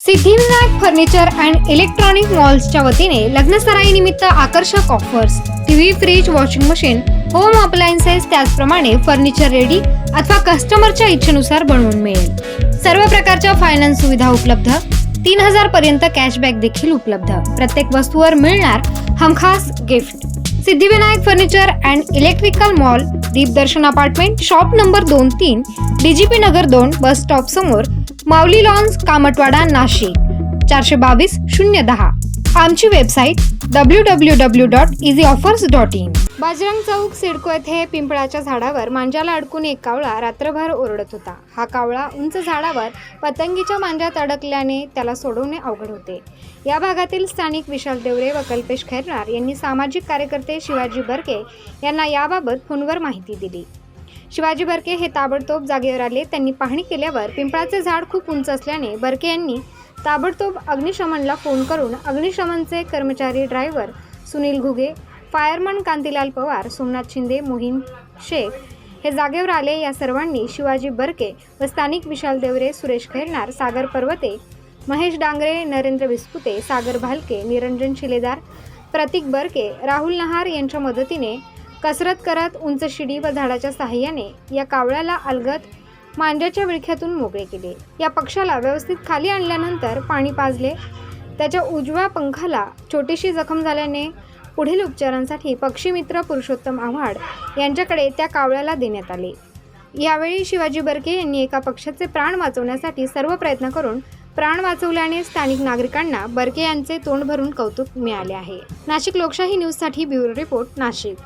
Siddhivinayak furniture and electronic मॉल्सच्या वतीने लग्नसराईनिमित्त आकर्षक offers, TV, fridge, washing machine, home appliances, त्याचप्रमाणे फर्निचर रेडी अथवा कस्टमरच्या इच्छेनुसार बनवून मिळेल। सर्व प्रकारच्या फायनान्स सुविधा उपलब्ध, 3000 पर्यंत कॅशबॅक देखील उपलब्ध। प्रत्येक वस्तूवर मिळणार हमखास gift. Siddhivinayak furniture and electrical mall, Deepdarshan apartment, shop number 2-3, DGP Nagar 2, bus stop समोर, माऊली लॉन्स, कामतवाडा, नाशिक 422-010। आमची वेबसाईट www.easyoffers.in। बाजरंग चौक सिडको येथे पिंपळाच्या झाडावर मांजाला अडकून एक कावळा रात्रभर ओरडत होता। हा कावळा उंच झाडावर पतंगीच्या मांजात अडकल्याने त्याला सोडवणे अवघड होते। या भागातील स्थानिक विशाल देवरे व कल्पेश खैरनार यांनी सामाजिक कार्यकर्ते शिवाजी बर्के यांना याबाबत फोनवर माहिती दिली। शिवाजी बर्के हे ताबडतोब जागेवर आले। त्यांनी पाहणी केल्यावर पिंपळाचे झाड खूप उंच असल्याने बर्के यांनी ताबडतोब अग्निशमनला फोन करून अग्निशमनचे कर्मचारी, ड्रायव्हर सुनील घुगे, फायरमन कांतीलाल पवार, सोमनाथ शिंदे, मोहीन शेख हे जागेवर आले। या सर्वांनी शिवाजी बर्के व स्थानिक विशाल देवरे, सुरेश खैरनार, सागर पर्वते, महेश डांगरे, नरेंद्र विस्पुते, सागर भालके, निरंजन शिलेदार, प्रतीक बर्के, राहुल नहार यांच्या मदतीने कसरत करत उंच शिडी व झाडाच्या साहाय्याने या कावळ्याला अलगद मांजाच्या विळख्यातून मोकळे केले। या पक्षाला व्यवस्थित खाली आणल्यानंतर पाणी पाजले। त्याच्या उजव्या पंखाला छोटीशी जखम झाल्याने पुढील उपचारांसाठी पक्षीमित्र पुरुषोत्तम आव्हाड यांच्याकडे त्या कावळ्याला देण्यात आले। यावेळी शिवाजी बर्के यांनी एका पक्षाचे प्राण वाचवण्यासाठी सर्व प्रयत्न करून प्राण वाचवल्याने स्थानिक नागरिकांना बर्के यांचे तोंड भरून कौतुक मिळाले आहे। नाशिक लोकशाही न्यूजसाठी ब्युरो रिपोर्ट, नाशिक।